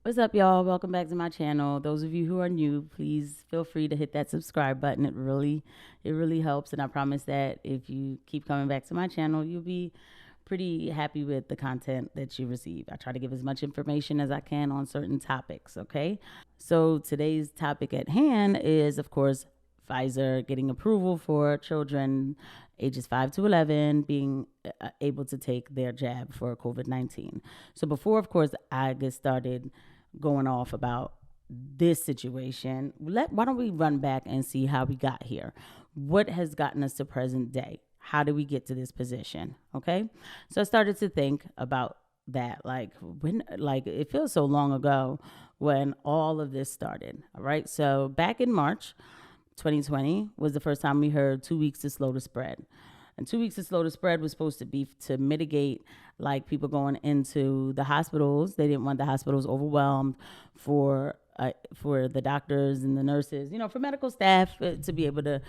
What's up, y'all? Welcome back to my channel. Those of you who are new, please feel free to hit that subscribe button. It really helps, and I promise that if you keep coming back to my channel, you'll be pretty happy with the content that you receive. I try to give as much information as I can on certain topics, okay? So today's topic at hand is, of course, Pfizer getting approval for children ages 5 to 11 being able to take their jab for COVID-19. So before, of course, I get started going off about this situation, why don't we run back and see how we got here? What has gotten us to present day? How did we get to this position? Okay. So I started to think about that. Like it feels so long ago when all of this started. All right. So back in March 2020 was the first time we heard 2 weeks to slow the spread. And 2 weeks to slow the spread was supposed to be to mitigate like people going into the hospitals. They didn't want the hospitals overwhelmed for the doctors and the nurses, for medical staff to be able to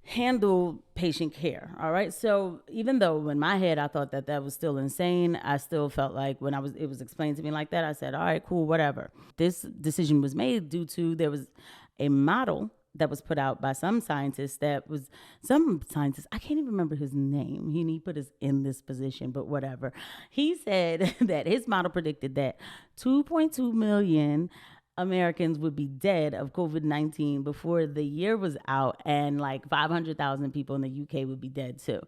handle patient care. All right. So even though in my head I thought that that was still insane, I still felt like when it was explained to me like that, I said, all right, cool, whatever. This decision was made due to there was a model that was put out by some scientist I can't even remember his name. He put us in this position, but whatever. He said that his model predicted that 2.2 million Americans would be dead of COVID-19 before the year was out, and like 500,000 people in the UK would be dead too.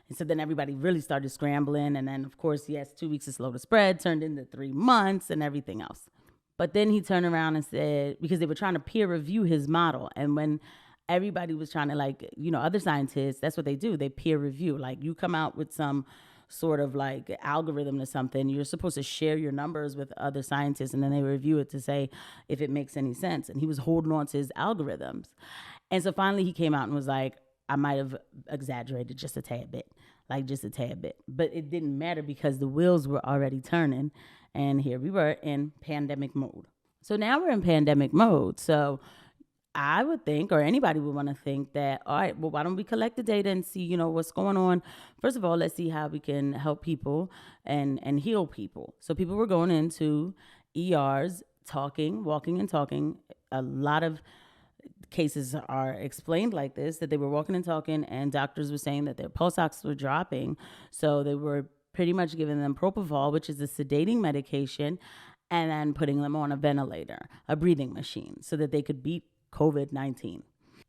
And so then everybody really started scrambling. And then, of course, yes, 2 weeks to slow the spread turned into 3 months and everything else. But then he turned around and said, because they were trying to peer review his model. And when everybody was trying to other scientists, that's what they do. They peer review. Like you come out with some sort of like algorithm to something, you're supposed to share your numbers with other scientists, and then they review it to say if it makes any sense. And he was holding on to his algorithms. And so finally he came out and was like, I might have exaggerated just a tad bit. But it didn't matter because the wheels were already turning. And here we were in pandemic mode. So now we're in pandemic mode. So I would think, or anybody would want to think that, all right, well, why don't we collect the data and see, what's going on? First of all, let's see how we can help people and heal people. So people were going into ERs, walking and talking. A lot of cases are explained like this, that they were walking and talking, and doctors were saying that their pulse ox were dropping. So they were pretty much giving them propofol, which is a sedating medication, and then putting them on a ventilator, a breathing machine, so that they could beat COVID-19.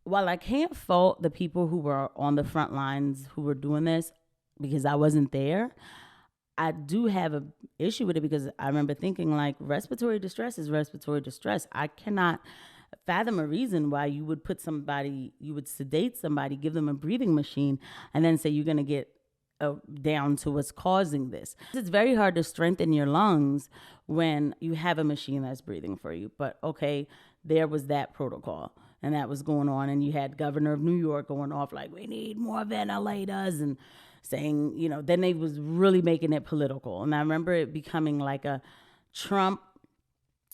While I can't fault the people who were on the front lines who were doing this, because I wasn't there, I do have an issue with it, because I remember thinking like respiratory distress is respiratory distress. I cannot fathom a reason why you would sedate somebody, give them a breathing machine, and then say you're going to get down to what's causing this. It's very hard to strengthen your lungs when you have a machine that's breathing for you. But okay, there was that protocol, and that was going on. And you had Governor of New York going off like, we need more ventilators, and saying, then they was really making it political. And I remember it becoming like a Trump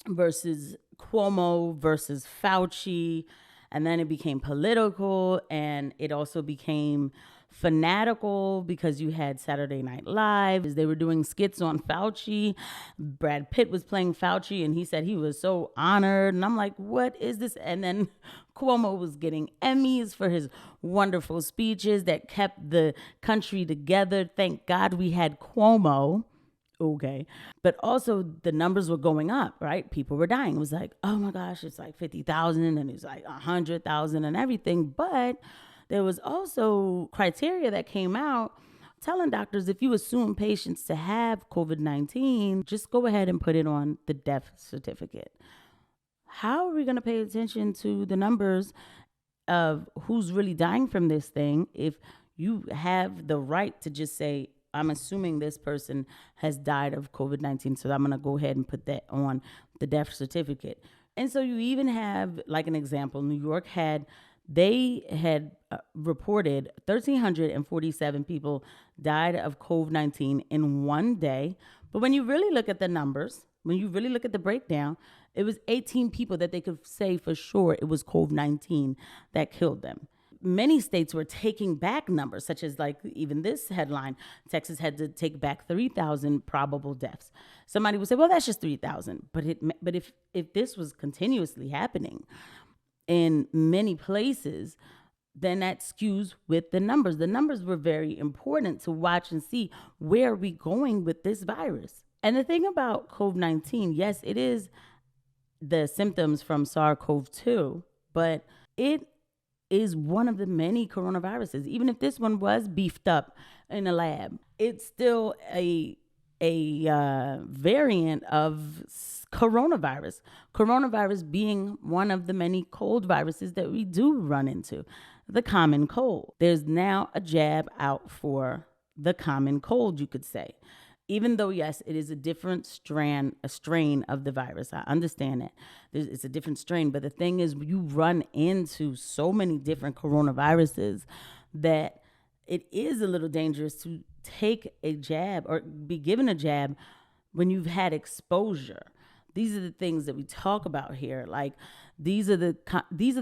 versus Cuomo versus Fauci. And then it became political, and it also became fanatical because you had Saturday Night Live. They were doing skits on Fauci. Brad Pitt was playing Fauci, and he said he was so honored. And I'm like, what is this? And then Cuomo was getting Emmys for his wonderful speeches that kept the country together. Thank God we had Cuomo. Okay. But also the numbers were going up, right? People were dying. It was like, oh my gosh, it's like 50,000, and it's like 100,000 and everything. But there was also criteria that came out telling doctors, if you assume patients to have COVID-19, just go ahead and put it on the death certificate. How are we going to pay attention to the numbers of who's really dying from this thing if you have the right to just say, I'm assuming this person has died of COVID-19, so I'm going to go ahead and put that on the death certificate. And so you even have, like an example, New York had reported 1,347 people died of COVID-19 in one day. But when you really look at the numbers, when you really look at the breakdown, it was 18 people that they could say for sure it was COVID-19 that killed them. many states were taking back numbers, such as like even this headline, Texas had to take back 3,000 probable deaths. Somebody would say, well, that's just 3,000. But if this was continuously happening in many places, then that skews with the numbers. The numbers were very important to watch and see where are we going with this virus. And the thing about COVID-19, yes, it is the symptoms from SARS-CoV-2, but it is one of the many coronaviruses. Even if this one was beefed up in a lab, it's still a variant of coronavirus. Coronavirus being one of the many cold viruses that we do run into, the common cold. There's now a jab out for the common cold, you could say. Even though, yes, it is a different strain of the virus. I understand that. It's a different strain. But the thing is, you run into so many different coronaviruses that it is a little dangerous to take a jab or be given a jab when you've had exposure. These are the things that we talk about here. Like these are the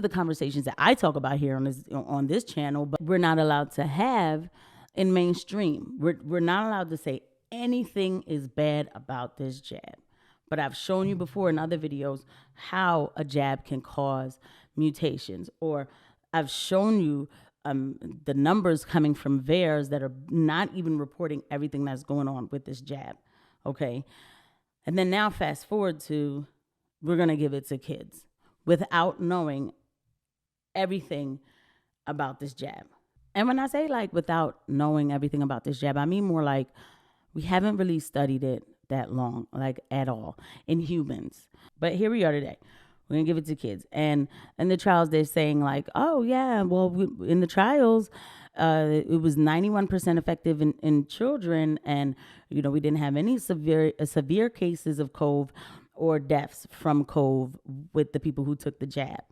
conversations that I talk about here on this channel, but we're not allowed to have in mainstream. We're not allowed to say anything is bad about this jab. But I've shown you before in other videos how a jab can cause mutations, or I've shown you the numbers coming from VAERS that are not even reporting everything that's going on with this jab, okay? And then now fast forward to we're going to give it to kids without knowing everything about this jab. And when I say like without knowing everything about this jab, I mean more like we haven't really studied it that long, like at all in humans. But here we are today. We're going to give it to kids. And in the trials, they're saying like, oh, yeah, well, in the trials, it was 91% effective in children. And, you know, we didn't have any severe cases of COVID or deaths from COVID with the people who took the jab.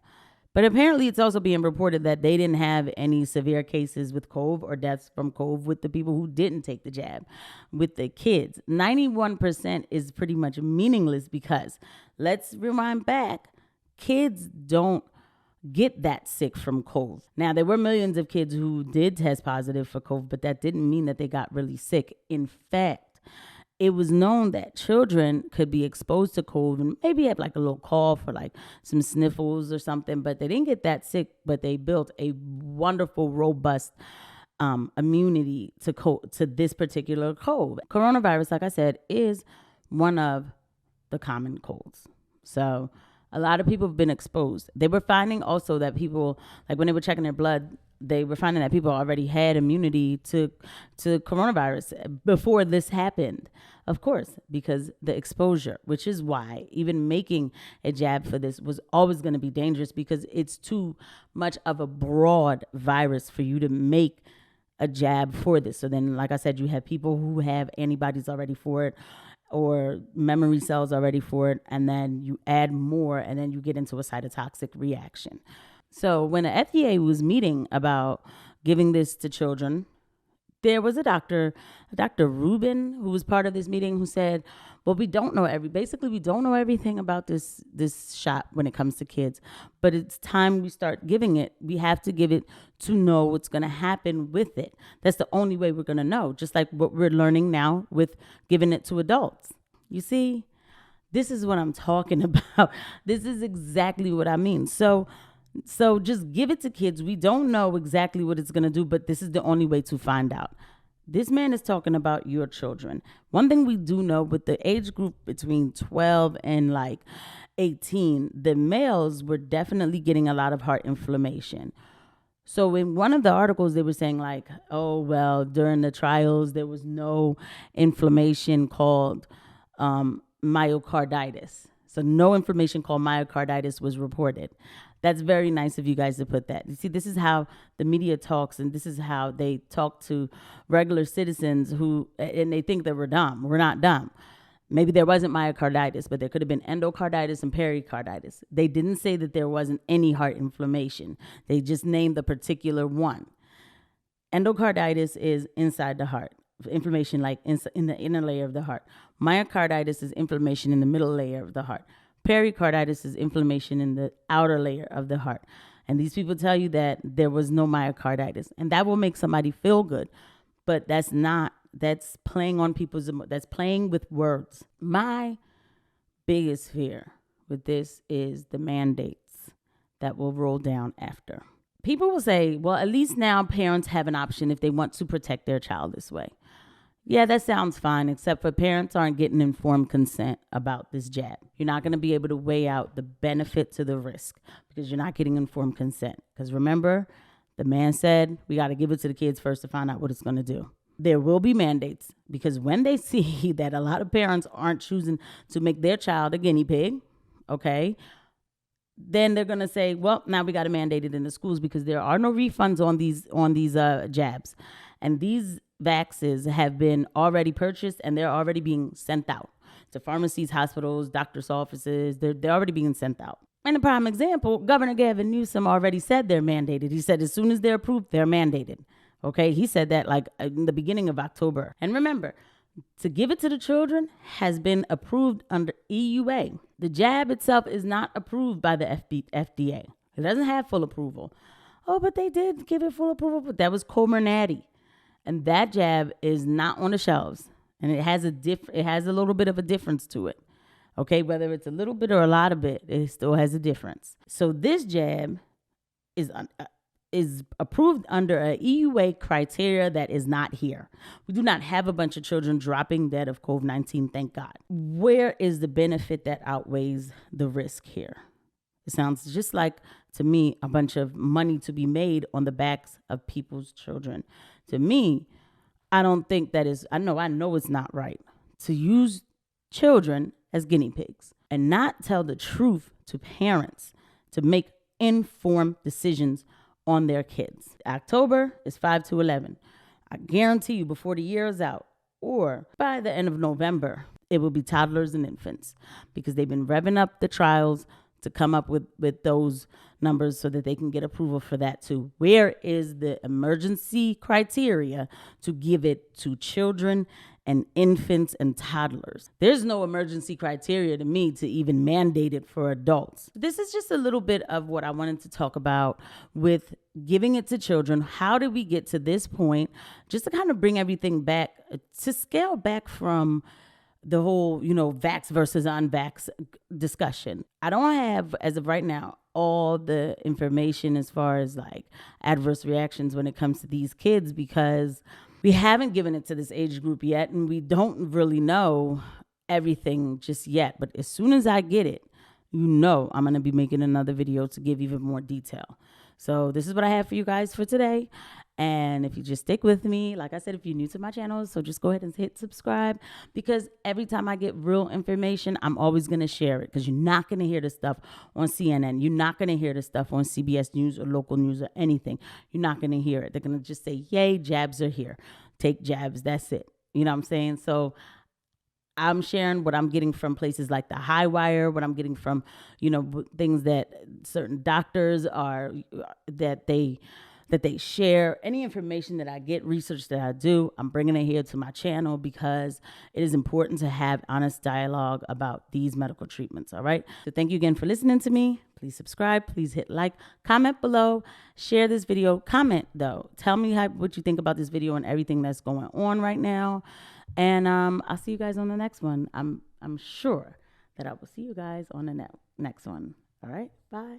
But apparently it's also being reported that they didn't have any severe cases with COVID or deaths from COVID with the people who didn't take the jab, with the kids. 91% is pretty much meaningless because let's rewind back. Kids don't get that sick from COVID. Now, there were millions of kids who did test positive for COVID, but that didn't mean that they got really sick. In fact, it was known that children could be exposed to COVID and maybe have like a little cough or like some sniffles or something, but they didn't get that sick, but they built a wonderful, robust immunity to this particular COVID. Coronavirus, like I said, is one of the common colds. So a lot of people have been exposed. They were finding also that people, like when they were checking their blood, they were finding that people already had immunity to coronavirus before this happened. Of course, because the exposure, which is why even making a jab for this was always going to be dangerous because it's too much of a broad virus for you to make a jab for this. So then, like I said, you have people who have antibodies already for it or memory cells already for it, and then you add more, and then you get into a cytotoxic reaction. So when the FDA was meeting about giving this to children, there was a Dr. Rubin, who was part of this meeting, who said, well, we don't know everything about this shot when it comes to kids, but it's time we start giving it. We have to give it to know what's going to happen with it. That's the only way we're going to know, just like what we're learning now with giving it to adults. You see, this is what I'm talking about. This is exactly what I mean. So just give it to kids. We don't know exactly what it's going to do, but this is the only way to find out. This man is talking about your children. One thing we do know with the age group between 12 and like 18, the males were definitely getting a lot of heart inflammation. So in one of the articles, they were saying like, oh, well, during the trials, there was no inflammation called myocarditis. So no inflammation called myocarditis was reported. That's very nice of you guys to put that. You see, this is how the media talks, and this is how they talk to regular citizens and they think that we're dumb. We're not dumb. Maybe there wasn't myocarditis, but there could have been endocarditis and pericarditis. They didn't say that there wasn't any heart inflammation. They just named the particular one. Endocarditis is inside the heart, inflammation like in the inner layer of the heart. Myocarditis is inflammation in the middle layer of the heart. Pericarditis is inflammation in the outer layer of the heart. And these people tell you that there was no myocarditis, and that will make somebody feel good. But that's playing on that's playing with words. My biggest fear with this is the mandates that will roll down after. People will say, well, at least now parents have an option if they want to protect their child this way. Yeah, that sounds fine, except for parents aren't getting informed consent about this jab. You're not going to be able to weigh out the benefit to the risk because you're not getting informed consent. Because remember, the man said we got to give it to the kids first to find out what it's going to do. There will be mandates because when they see that a lot of parents aren't choosing to make their child a guinea pig, okay, then they're going to say, well, now we got to mandate it in the schools because there are no refunds on these jabs. And these vaxes have been already purchased and they're already being sent out to pharmacies, hospitals, doctors' offices. They're already being sent out. And a prime example, Governor Gavin Newsom already said they're mandated. He said as soon as they're approved, they're mandated. Okay, he said that like in the beginning of October. And remember, to give it to the children has been approved under EUA. The jab itself is not approved by the FDA. It doesn't have full approval. Oh, but they did give it full approval. But that was Comirnaty. And that jab is not on the shelves. And it has a little bit of a difference to it. Okay, whether it's a little bit or a lot of it, it still has a difference. So this jab is approved under a EUA criteria that is not here. We do not have a bunch of children dropping dead of COVID-19, thank God. Where is the benefit that outweighs the risk here? It sounds just like, to me, a bunch of money to be made on the backs of people's children. To me, I don't think that is, I know it's not right to use children as guinea pigs and not tell the truth to parents to make informed decisions on their kids. October is 5 to 11. I guarantee you before the year is out or by the end of November, it will be toddlers and infants because they've been revving up the trials to come up with those numbers so that they can get approval for that too. Where is the emergency criteria to give it to children and infants and toddlers? There's no emergency criteria to me to even mandate it for adults. This is just a little bit of what I wanted to talk about with giving it to children. How did we get to this point? Just to kind of bring everything back, to scale back from the whole, vax versus unvax discussion. I don't have, as of right now, all the information as far as like adverse reactions when it comes to these kids because we haven't given it to this age group yet and we don't really know everything just yet. But as soon as I get it, I'm going to be making another video to give even more detail. So this is what I have for you guys for today. And if you just stick with me, like I said, if you're new to my channel, so just go ahead and hit subscribe because every time I get real information, I'm always going to share it because you're not going to hear this stuff on CNN. You're not going to hear this stuff on CBS News or local news or anything. You're not going to hear it. They're going to just say, yay, jabs are here. Take jabs. That's it. You know what I'm saying? So I'm sharing what I'm getting from places like the High Wire, what I'm getting from, things that certain doctors are, that they share. Any information that I get, research that I do, I'm bringing it here to my channel because it is important to have honest dialogue about these medical treatments, all right? So thank you again for listening to me. Please subscribe. Please hit like, comment below, share this video. Comment, though. Tell me what you think about this video and everything that's going on right now. And I'll see you guys on the next one. I'm sure that I will see you guys on the next one. All right? Bye.